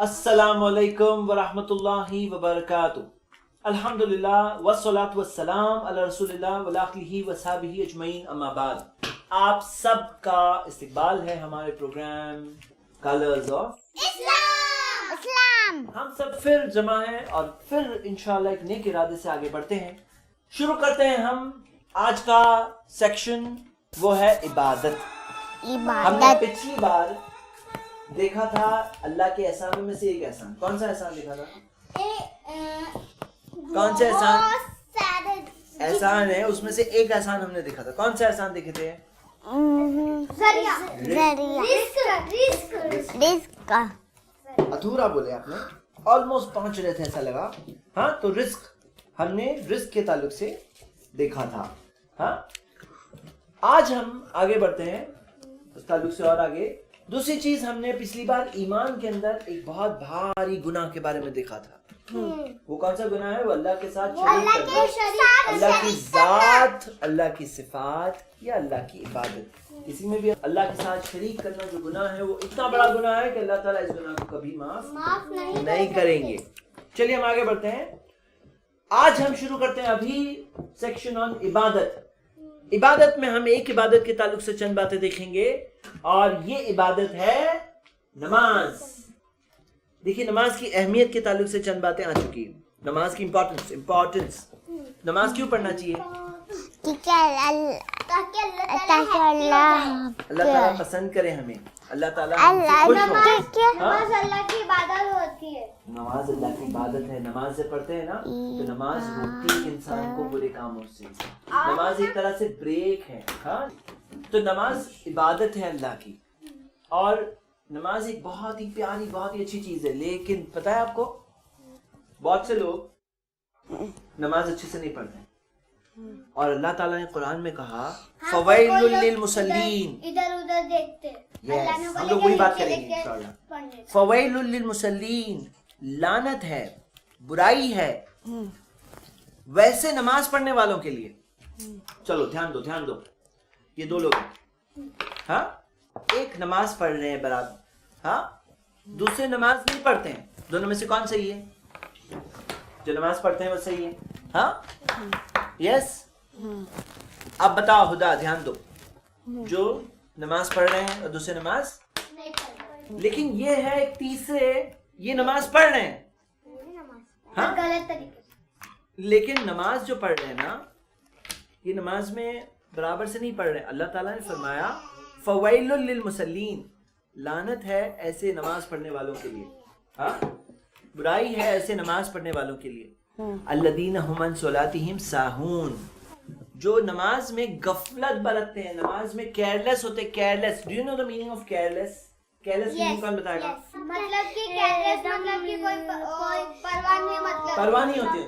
السلام علیکم ورحمۃ اللہ وبرکاتہ. الحمدللہ والصلاۃ والسلام علی رسول اللہ وعلی آلہ وصحبہ اجمعین، اما بعد. آپ سب کا استقبال ہے ہمارے پروگرام کلرز آف اسلام. ہم سب پھر جمع ہیں اور پھر انشاءاللہ ایک نیک ارادے سے آگے بڑھتے ہیں. شروع کرتے ہیں ہم آج کا سیکشن، وہ ہے عبادت. ہم نے پچھلی بار دیکھا تھا اللہ کے احسانوں میں سے ایک احسان. کون سا احسان دیکھا تھا؟ کون سا احسان ہے؟ اس میں سے ایک احسان ہم نے دیکھا تھا. کون سا احسان دیکھے تھے؟ رزق. ادھورا بولے آپ نے، آلموسٹ پہنچ رہے تھے ایسا لگا. ہاں، تو رزق ہم نے رزق کے تعلق سے دیکھا تھا. ہاں، آج ہم آگے بڑھتے ہیں اس تعلق سے اور آگے. دوسری چیز ہم نے پچھلی بار ایمان کے اندر ایک بہت بھاری گناہ کے بارے میں دیکھا تھا. وہ کون سا گناہ ہے؟ وہ اللہ کے ساتھ شریک کرنا، اللہ کی ذات، اللہ کی صفات یا اللہ کی عبادت، کسی میں بھی اللہ کے ساتھ شریک کرنا جو گناہ ہے وہ اتنا بڑا گناہ ہے کہ اللہ تعالیٰ اس گناہ کو کبھی معاف نہیں کریں گے. چلیے ہم آگے بڑھتے ہیں. آج ہم شروع کرتے ہیں ابھی سیکشن آن عبادت. عبادت میں ہم ایک عبادت کے تعلق سے چند باتیں دیکھیں گے، اور یہ عبادت ہے نماز. دیکھیے، نماز کی اہمیت کے تعلق سے چند باتیں آ چکی ہیں. نماز کی امپورٹنس. نماز کیوں پڑھنا چاہیے؟ تاکہ اللہ تعالیٰ پسند کرے ہمیں، اللہ تعالیٰ نماز اللہ کی عبادت ہوتی ہے. نماز اللہ کی عبادت ہے. نماز سے پڑھتے ہیں نا تو نماز روکتی ہے انسان کو برے کاموں سے. نماز ایک طرح سے بریک ہے. ہاں، تو نماز عبادت ہے اللہ کی، اور نماز ایک بہت ہی پیاری، بہت ہی اچھی چیز ہے. لیکن پتہ ہے آپ کو، بہت سے لوگ نماز اچھے سے نہیں پڑھتے، اور اللہ تعالیٰ نے قرآن میں کہا فویل للمصلین. ادھر ادھر دیکھتے ہم لوگ وہی بات کریں گے انشاءاللہ. فویل للمصلین، لعنت ہے، برائی ہے ویسے نماز پڑھنے والوں کے لیے. چلو دھیان دو. یہ دو لوگ ہیں. ہاں، ایک نماز پڑھ رہے ہیں برابر، ہاں، دوسرے نماز نہیں پڑھتے ہیں. دونوں میں سے کون صحیح ہے؟ جو نماز پڑھتے ہیں وہ صحیح ہے. ہاں، یس. اب بتاؤ ہدا، دھیان دو. جو نماز پڑھ رہے ہیں اور دوسرے نماز، لیکن یہ ہے ایک تیسرے، یہ نماز پڑھ رہے ہیں، ہاں، غلط طریقے، لیکن نماز جو پڑھ رہے ہیں نا، یہ نماز میں برابر سے نہیں پڑھ رہے. اللہ تعالیٰ نے فرمایا فویل للمصلین، لعنت ہے ایسے نماز پڑھنے والوں کے لیے. ہاں، برائی ہے ایسے نماز پڑھنے والوں کے لیے. الذین هم عن صلاتهم ساہون، جو نماز میں غفلت برتتے ہیں، نماز میں کیئرلیس ہوتے. Careless, do you know the meaning of careless? Careless meaning کون بتائے گا؟ مطلب کہ کیئرلیس مطلب کہ کوئی پرواہ نہیں، مطلب پرواہ نہیں ہوتی.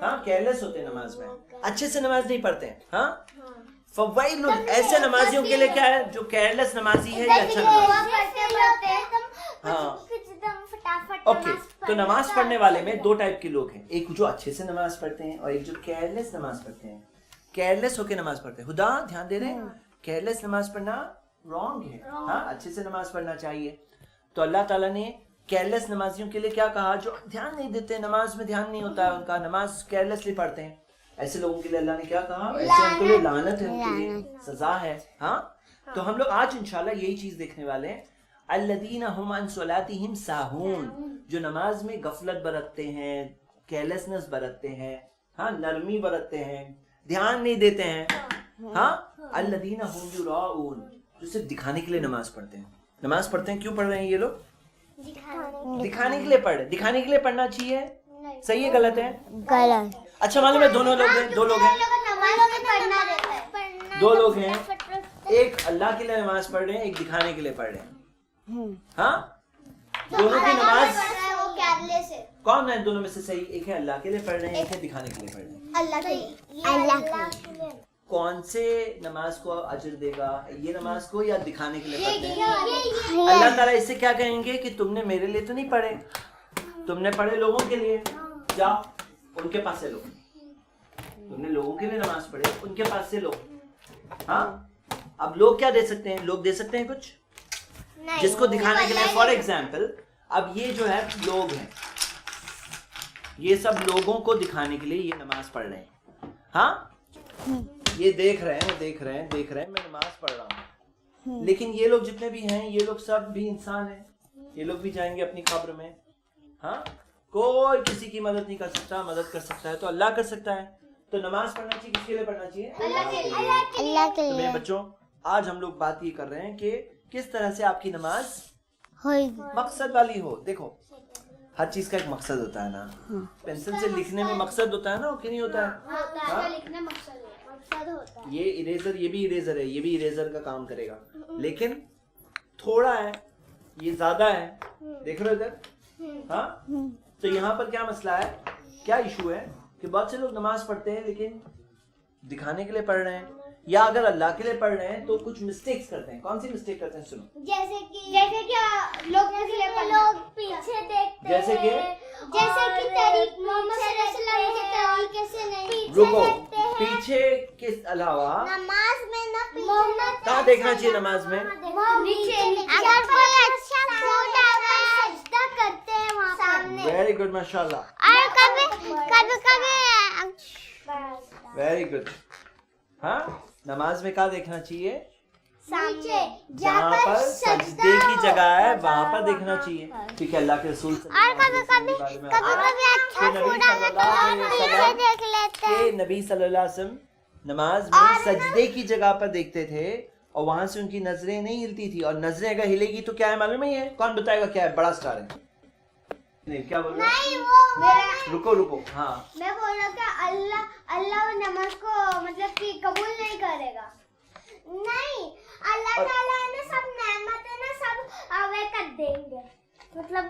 ہاں، کیئرلیس ہوتے نماز میں، اچھے سے نماز نہیں پڑھتے ہیں. ہاں، فویل، ایسے نمازیوں کے لیے کیا ہے جو کیئرلیس نمازی ہے یا اچھا نمازی. ہاں، اوکے. تو نماز پڑھنے والے میں دو ٹائپ کے لوگ ہیں، ایک جو اچھے سے نماز پڑھتے ہیں اور ایک جو کیئرلیس نماز پڑھتے ہیں. کیئرلیس ہو کے نماز پڑھتے ہیں. خدا دھیان دے رہے ہیں، کیئرلیس نماز پڑھنا رانگ ہے. ہاں، اچھے سے نماز پڑھنا چاہیے. تو اللہ تعالیٰ نے کیئرلیس نمازیوں کے لیے کیا کہا؟ جو دھیان نہیں دیتے، نماز میں دھیان نہیں ہوتا ہے ان کا، نماز کیئرلیسلی پڑھتے ہیں، ایسے لوگوں کے لیے اللہ نے کیا کہا؟ ایسے ان کے لیے لعنت ہے، ان کے لیے سزا ہے. ہاں، تو ہم لوگ آج انشاءاللہ یہی چیز دیکھنے والے ہیں. الذین هم عن صلاتهم ساہون، جو نماز میں غفلت برتتے ہیں، کیئرلیسنس برتتے ہیں، ہاں، نرمی برتتے ہیں، دھیان نہیں دیتے ہیں. ہاں، الذین هم یراؤون، جو صرف دکھانے کے لیے نماز پڑھتے ہیں. نماز پڑھتے ہیں، کیوں پڑھ رہے ہیں یہ لوگ؟ دکھانے کے لیے پڑھ رہے. دکھانے کے لیے پڑھنا چاہیے، صحیح ہے غلط ہے؟ غلط. اچھا معلوم ہے دونوں لوگ ہیں، دو لوگ ہیں، دو لوگ ہیں. ایک اللہ کے لیے نماز پڑھ رہے ہیں، ایک دکھانے کے لیے پڑھ رہے ہیں. ہاں، دونوں کی نماز کون ہے دونوں میں سے صحیح؟ ایک ہے اللہ کے لیے پڑھ رہے ہیں، ایک ہے دکھانے کے لیے پڑھ رہے ہیں. اللہ کون سے نماز کو اجر دے گا؟ یہ نماز کو یا دکھانے کے لیے پڑھتے ہیں؟ اللہ تعالیٰ اس سے کیا کہیں گے کہ تم نے میرے لیے تو نہیں پڑھے، تم نے پڑھے لوگوں کے لیے، جاؤ ان کے پاس سے لو. تم نے لوگوں کے لیے نماز پڑھے، ان کے پاس سے لو. ہاں، اب لوگ کیا دے سکتے ہیں؟ لوگ دے سکتے ہیں کچھ جس کو دکھانے کے لیے. فار ایگزامپل اب یہ جو ہے لوگ ہیں, یہ سب لوگوں کو دکھانے کے لیے یہ نماز پڑھ رہے ہیں. ہاں یہ دیکھ رہے ہیں میں نماز پڑھ رہا ہوں, لیکن یہ لوگ جتنے بھی ہیں یہ لوگ سب بھی انسان ہیں, یہ لوگ بھی جائیں گے اپنی قبر میں. ہاں کوئی کسی کی مدد نہیں کر سکتا, مدد کر سکتا ہے تو اللہ کر سکتا ہے. تو نماز پڑھنا چاہیے, کس کے لیے پڑھنا چاہیے؟ اللہ کے تو میرے لیے بچوں آج ہم لوگ بات یہ کر رہے ہیں کہ کس طرح سے آپ کی نماز ہوئی. مقصد والی ہو. دیکھو ہر چیز کا ایک مقصد ہوتا ہے نا, پینسل سے لکھنے میں مقصد ہوتا ہے نا, کہ نہیں ہوتا ہے؟ لکھنا مقصد ہوتا ہے. یہ اریزر, یہ بھی اریزر ہے, یہ بھی اریزر کا کام کرے گا, لیکن تھوڑا ہے, یہ زیادہ ہے. دیکھ رہے ہو ادھر؟ ہاں تو یہاں پر کیا مسئلہ ہے, کیا ایشو ہے کہ بہت سے لوگ نماز پڑھتے ہیں لیکن دکھانے کے لیے پڑھ رہے ہیں, یا اگر اللہ کے لیے پڑھ رہے ہیں تو کچھ مسٹیکس کرتے ہیں. کون سی مسٹیک کرتے ہیں سنو. جیسے کہ لوگ پیچھے دیکھتے ہیں, جیسے کہ محمد صلی اللہ علیہ وسلم کے طریقے سے نہیں. رکو, پیچھے کے علاوہ نماز میں نہ کہاں دیکھنا چاہیے نماز میں؟ اگر کوئی اچھا چھوٹا سجدہ کرتے ہیں وہاں سامنے. ویری گڈ, ماشاء اللہ, اور کبھی ویری گڈ. ہاں نماز میں کہاں دیکھنا چاہیے؟ سامنے جہاں پر سجدے کی جگہ ہے وہاں پر دیکھنا چاہیے, کیونکہ اللہ کے رسول صلی اللہ علیہ نبی صلی اللہ علیہ وسلم نماز میں سجدے کی جگہ پر دیکھتے تھے, اور وہاں سے ان کی نظریں نہیں ہلتی تھی, اور نظریں اگر ہلے گی تو کیا ہے معلوم ہے؟ یہ کون بتائے گا کیا ہے؟ بڑا اسٹار ہے. نہیں کیا بول رہے ہو؟ رکو. ہاں میں بول رہا کہ اللہ نماز کو مطلب کہ قبول نہیں کرے گا. نہیں, اللہ تعالیٰ نے سب نعمتیں نا سب وہ کر دیں گے, مطلب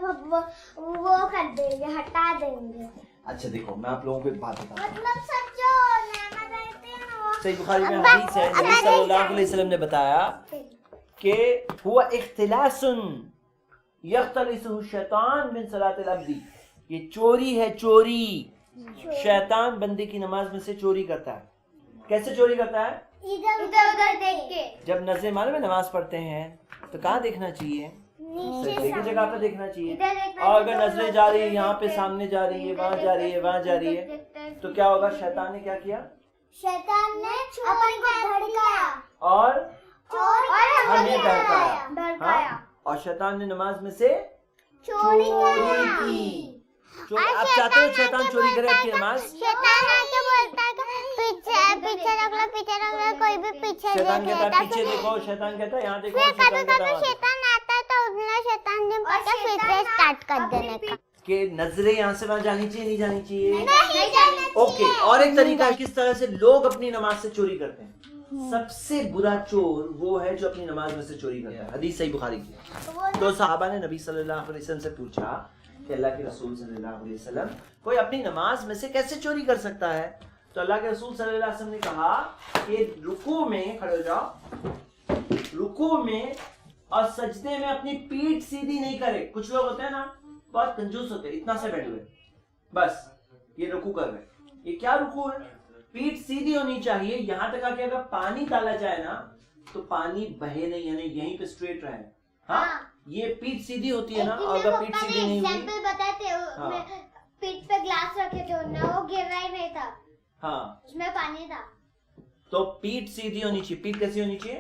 وہ کر دیں گے, ہٹا دیں گے. اچھا دیکھو میں آپ لوگوں کو ایک بات بتاتا ہوں. مطلب سب جو نعمت رہتے ہیں نا وہ صحیح بخاری میں حدیث ہے, نبی صلی اللہ علیہ وسلم نے بتایا کہ ہوا اختلاس یختلسہ الشیطان من صلاۃ العبد, یہ چوری ہے, چوری. شیطان بندے کی نماز میں سے چوری کرتا ہے. کیسے چوری کرتا ہے؟ ادھر ادھر دیکھ کے. جب نظریں معلوم ہے نماز پڑھتے ہیں تو کہاں دیکھنا چاہیے؟ سجدے کی جگہ پہ دیکھنا چاہیے. اور اگر نظریں جا رہی ہے یہاں پہ سامنے جا رہی ہے, وہاں جا رہی ہے, وہاں جا رہی ہے, تو کیا ہوگا؟ شیطان نے کیا کیا؟ شیطان نے اپن کو بھڑکایا اور ہمیں بہکایا, اور شیطان نے نماز میں سے چوری کی. آپ چاہتے ہیں شیطان چوری کرے آپ کی نماز؟ شیطان آ کے بولتا ہے کہ پیچھے رکھ لو, کوئی بھی پیچھے شیطان دیکھ کہتا لیتا ہے پیچھے دیکھو, شیطان کہتا ہے یہاں دیکھو, پھر کبھی شیطان کہتا کبھی ہے شیطان آتا ہے تو اپنا شیطان نے پتا پھر سے اسٹارٹ کر دینے کا. کہ نظریں یہاں سے وہاں جانی چاہیے, نہیں جانی چاہیے؟ نہیں جانا. اوکے. اور ایک طریقہ ہے کس طرح سے لوگ اپنی نماز سے چوری کرتے ہیں. سب سے برا چور وہ ہے جو اپنی نماز میں سے چوری کرتا ہے. حدیث صحیح بخاری کی. تو صحابہ نے نبی صلی اللہ علیہ وسلم سے پوچھا کہ اللہ کے رسول صلی اللہ علیہ وسلم کوئی اپنی نماز میں سے کیسے چوری کر سکتا ہے؟ تو اللہ کے رسول صلی اللہ علیہ وسلم نے کہا کہ رکوع میں کھڑے ہو جاؤ, رکوع میں اور سجدے میں اپنی پیٹھ سیدھی نہیں کرے. کچھ لوگ ہوتے ہیں نا بہت کنجوس ہوتے ہیں, اتنا سے بیٹھے ہوئے بس یہ رکوع کر رہے ہیں. یہ کیا رکوع ہے؟ پیٹھ سیدھی ہونی چاہیے, یہاں تک کہ اگر پانی ڈالا جائے نا تو پانی بہے نہیں, یعنی یہیں پہ اسٹریٹ رہے. ہاں یہ پیٹھ سیدھی ہوتی ہے نا, اور اگر پیٹھ سیدھی نہیں ہوئی, ایگزامپل بتاتے پیٹ پہ گلاس رکھے تھے نا, وہ گر رہا ہی نہیں تھا, ہاں اس میں پانی تھا. تو پیٹھ سیدھی ہونی چاہیے. پیٹھ کیسی ہونی چاہیے؟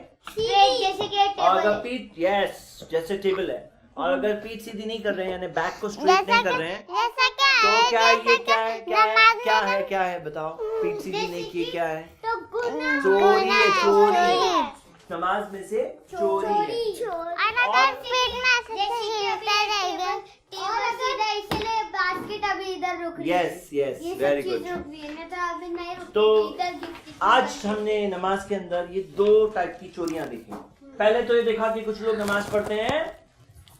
جیسے کہ اور اگر پیٹھ, یس جیسے ٹیبل ہے, اور اگر پیٹھ سیدھی نہیں کر رہے ہیں یعنی بیک کو اسٹریٹ نہیں کر رہے ہیں تو کیا ہے, یہ کیا ہے, کیا ہے, کیا ہے, کیا ہے بتاؤ؟ پیٹھ سیدھی نہیں کی کیا ہے؟ چوری ہے, چوری. نماز میں سے چوری ہے. اور اگر پیٹ میں ہلتے رہے گا اسی لیے باسکٹ ابھی ادھر رک رہی ہے. یس یس, ویری گڈ. تو ابھی نہیں رک تو رہی. آج ہم نے نماز کے اندر یہ دو ٹائپ کی چوریاں دیکھی. پہلے تو یہ دیکھا کہ کچھ لوگ نماز پڑھتے ہیں,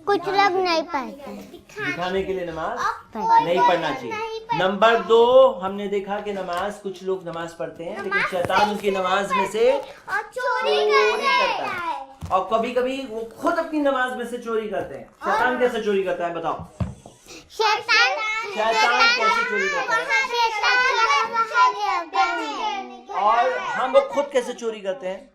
کچھ لوگ نہیں پڑھتے, دکھانے کے لیے نماز نہیں پڑھنا چاہیے. نمبر 2 ہم نے دیکھا کہ نماز کچھ لوگ نماز پڑھتے ہیں لیکن شیطان ان کی نماز میں سے چوری کرتا ہے, اور کبھی کبھی وہ خود اپنی نماز میں سے چوری کرتے ہیں. شیطان کیسے چوری کرتا ہے بتاؤ؟ شیطان کیسے چوری کرتا ہے, اور ہم لوگ خود کیسے چوری کرتے ہیں؟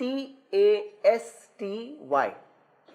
TASTY,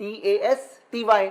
TASTY।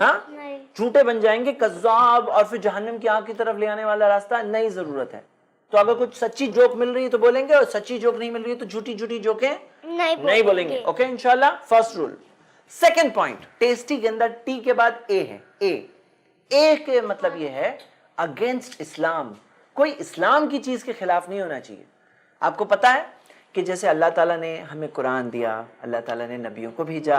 ہاں جھوٹے بن جائیں گے, کذاب, اور پھر جہنم کی آگ کی طرف لے آنے والا راستہ نہیں ضرورت ہے. تو اگر کچھ سچی جوک مل رہی ہے تو بولیں گے, اور سچی جوک نہیں مل رہی ہے تو جھوٹی جھوٹی جوکیں نہیں بولیں گے. اوکے انشاءاللہ. First rule. Second point, tasty کے اندر ٹی کے بعد اے ہے. اے کے مطلب یہ ہے اگینسٹ اسلام. کوئی اسلام کی چیز کے خلاف نہیں ہونا چاہیے. آپ کو پتا ہے کہ جیسے اللہ تعالیٰ نے ہمیں قرآن دیا, اللہ تعالیٰ نے نبیوں کو بھیجا,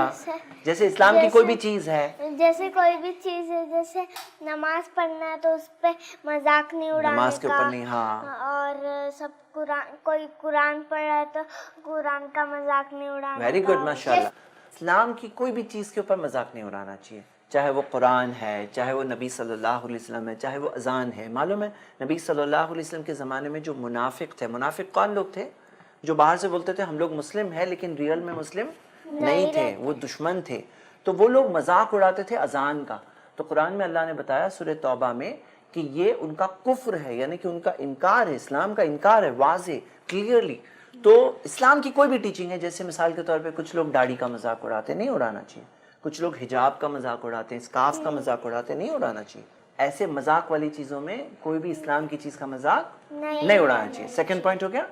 جیسے اسلام کی کوئی بھی چیز ہے, جیسے کوئی بھی چیز ہے, جیسے نماز پڑھنا ہے تو اس پہ مذاق نہیں اڑانے کا, نماز کے اوپر نہیں. ہاں, اور سب کوئی قرآن پڑھ رہا ہے تو قرآن کا مذاق نہیں اڑانا کا. ویری گڈ, ماشاءاللہ. اسلام کی کوئی بھی چیز کے اوپر مذاق نہیں اڑانا چاہیے, چاہے وہ قرآن ہے, چاہے وہ نبی صلی اللہ علیہ وسلم ہے, چاہے وہ اذان ہے. معلوم ہے نبی صلی اللہ علیہ وسلم کے زمانے میں جو منافق تھے, منافق کون لوگ تھے؟ جو باہر سے بولتے تھے ہم لوگ مسلم ہیں لیکن ریئل میں مسلم نہیں تھے, وہ دشمن تھے. تو وہ لوگ مذاق اڑاتے تھے اذان کا. تو قرآن میں اللہ نے بتایا سورہ توبہ میں کہ یہ ان کا کفر ہے, یعنی کہ ان کا انکار ہے, اسلام کا انکار ہے, واضح کلیئرلی. تو اسلام کی کوئی بھی ٹیچنگ ہے, جیسے مثال کے طور پہ کچھ لوگ داڑھی کا مذاق اڑاتے, نہیں اڑانا چاہیے. کچھ لوگ حجاب کا مذاق اڑاتے ہیں, اسکارف کا مذاق اڑاتے, نہیں اڑانا چاہیے. ایسے مذاق والی چیزوں میں کوئی بھی اسلام کی چیز کا مذاق نہیں اڑانا چاہیے. سیکنڈ پوائنٹ ہو گیا.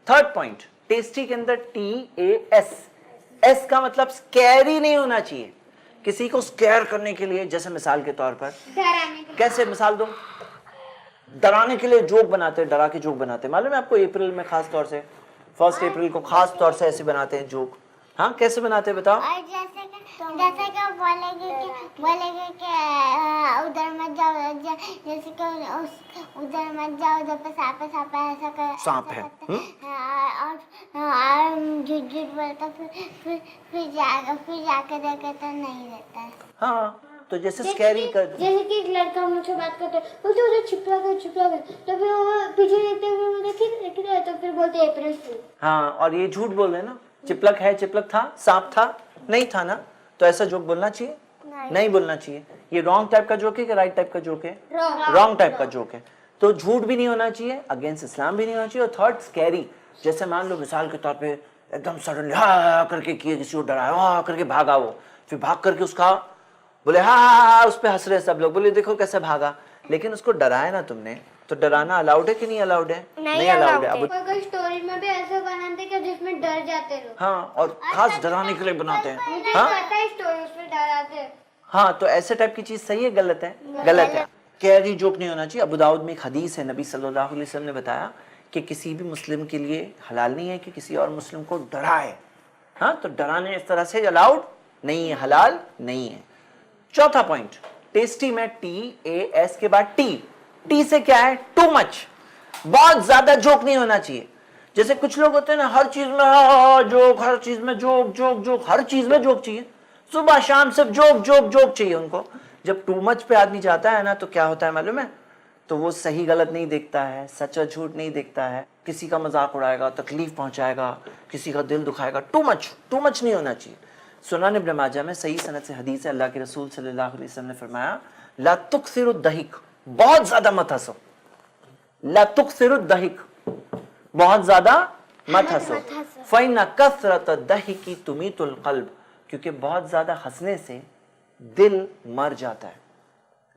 تھرڈ پوائنٹ, ٹیسٹی کے اندر TAS. ایس کا مطلب سکیری نہیں ہونا چاہیے. کسی کو سکیر کرنے کے لیے, جیسے مثال کے طور پر, کیسے مثال دو, ڈرانے کے لیے جوک بناتے, ڈرا کے جوک بناتے. معلوم ہے آپ کو اپریل میں خاص طور سے, 1 اپریل کو خاص طور سے ایسے بناتے ہیں جوک. ہاں کیسے بناتے ہیں بتاؤ. اور جیسے کہ بولے گے کہ ادھر مت جاؤ, جیسے کہ ادھر مت جاؤ, ادھر پہ سانپ ہے, سانپ ہے, ایسا کر سانپ ہے, اور جھوٹ جھوٹ بولتا, پھر جا کے دیکھے تو نہیں رہتا ہے. ہاں تو جیسے سکیری کر, جیسے کہ ایک لڑکا مجھ سے بات کرتا ہے, اسے ادھر چھپا گیا, تو پھر وہ پیچھے دیکھتے ہوئے دیکھتے تو پھر بولتے اپریل فول. ہاں, اور یہ جھوٹ بول رہے ہیں نا, چپلک ہے, چپلک تھا, سانپ تھا, نہیں تھا نا. تو ایسا جوک بولنا چاہیے؟ نہیں بولنا چاہیے. یہ رانگ ٹائپ کا جوک ہے کہ رائٹ ٹائپ کا جوک ہے؟ رانگ ٹائپ کا جوک ہے. تو جھوٹ بھی نہیں ہونا چاہیے, اگینسٹ اسلام بھی نہیں ہونا چاہیے. اور تھرڈ سکیری, جیسے مان لو مثال کے طور پہ ایک دم سڈنلی ہاں کر کے کیے, کسی کو ڈرایا, ہاں کر کے بھاگا, وہ پھر بھاگ کر کے اس کا بولے ہاں, اس پہ ہنس رہے سب لوگ, بولے دیکھو کیسے بھاگا. لیکن اس کو ڈرایا نا تم نے, تو ڈرانا الاؤڈ ہے کہ نہیں الاؤڈ ہے؟ نہیں الاؤڈ ہے. اب کوئی اسٹوری میں بھی ایسا بناتے کہ جس میں ڈر جاتے لوگ. ہاں, اور خاص ڈرانے کے لیے بناتے ہیں. ہاں اسٹوری اس میں ڈراتے. ہاں, تو ایسے ٹائپ کی چیز صحیح ہے غلط ہے؟ غلط ہے. کیری جوک نہیں ہونا چاہیے. ابو داؤد میں ایک حدیث ہے, نبی صلی اللہ علیہ وسلم نے بتایا کہ کسی بھی مسلم کے لیے حلال نہیں ہے کہ کسی اور مسلم کو ڈرائے. ہاں, تو ڈرانے اس طرح سے الاؤڈ نہیں ہے, حلال نہیں ہے. چوتھا پوائنٹ, ٹیسٹی میں TAS کے بعد ٹی سے کیا ہے؟ Too much. بہت زیادہ جوک نہیں ہونا چاہیے. جیسے کچھ لوگ ہوتے ہیں نا, ہر چیز میں جوک, ہر چیز میں جوک جوک جوک, ہر چیز میں جوک چاہیے, صبح شام صرف جوک جوک جوک چاہیے ان کو. جب ٹو مچ پہ آدمی جاتا ہے نا تو کیا ہوتا ہے معلوم ہے؟ تو وہ صحیح غلط نہیں دیکھتا ہے, سچ اور جھوٹ نہیں دیکھتا ہے, کسی کا مذاق اڑائے گا, تکلیف پہنچائے گا, کسی کا دل دکھائے گا. ٹو مچ نہیں ہونا چاہیے. سنن ابن ماجہ میں صحیح سند سے حدیث ہے, اللہ کے رسول صلی اللہ علیہ وسلم نے فرمایا لا تکثروا الضحک, بہت زیادہ مت ہنسو. لا تکثروا الضحک, بہت زیادہ مت ہنسو. فإن کثرۃ الضحک تمیت القلب, کیونکہ بہت زیادہ ہنسنے سے دل مر جاتا ہے.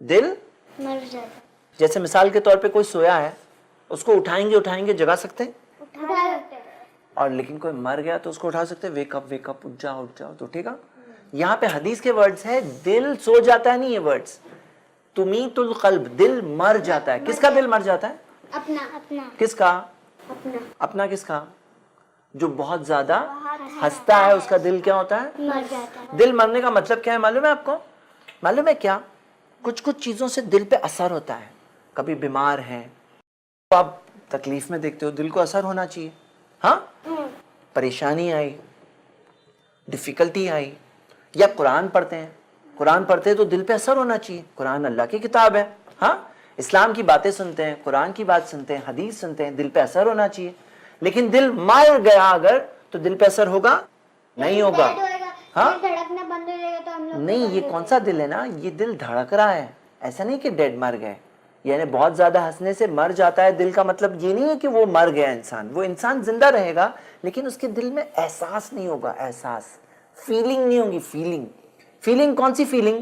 دل مر جاتا. جیسے مثال کے طور پہ کوئی سویا ہے, اس کو اٹھائیں گے جگا سکتے ہیں, اور لیکن کوئی مر گیا تو اس کو اٹھا سکتے ہیں, ویک اپ, اٹھ جاؤ, تو ٹھیک ہے. یہاں پہ حدیث کے ورڈز ہے, دل سو جاتا ہے نہیں, یہ ورڈز تمیت القلب, دل مر جاتا ہے. کس کا دل مر جاتا ہے؟ اپنا. کس کا؟ اپنا کس کا؟ جو بہت زیادہ ہنستا ہے اس کا دل کیا ہوتا ہے؟ مر جاتا ہے. دل مرنے کا مطلب کیا ہے معلوم ہے آپ کو؟ معلوم ہے کیا؟ کچھ چیزوں سے دل پہ اثر ہوتا ہے. کبھی بیمار ہیں تو آپ تکلیف میں دیکھتے ہو, دل کو اثر ہونا چاہیے. ہاں, پریشانی آئی, ڈیفیکلٹی آئی, یا قرآن پڑھتے ہیں تو دل پہ اثر ہونا چاہیے. قرآن اللہ کی کتاب ہے. ہاں, اسلام کی باتیں سنتے ہیں, قرآن کی بات سنتے ہیں, حدیث سنتے ہیں, دل پہ اثر ہونا چاہیے. لیکن دل مر گیا اگر تو دل پہ اثر ہوگا نہیں ہوگا. ہاں دھڑکنا بند ہو جائے گا تو ہم لوگ نہیں, یہ کون سا دل ہے نا, یہ دل دھڑک رہا ہے. ایسا نہیں کہ ڈیڈ مر گئے, یعنی بہت زیادہ ہنسنے سے مر جاتا ہے دل کا مطلب یہ نہیں ہے کہ وہ مر گیا انسان. وہ انسان زندہ رہے گا لیکن اس کے دل میں احساس نہیں ہوگا, احساس, فیلنگ نہیں ہوگی. فیلنگ کون سی فیلنگ؟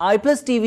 iPlus TV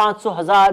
500, 1000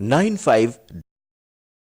95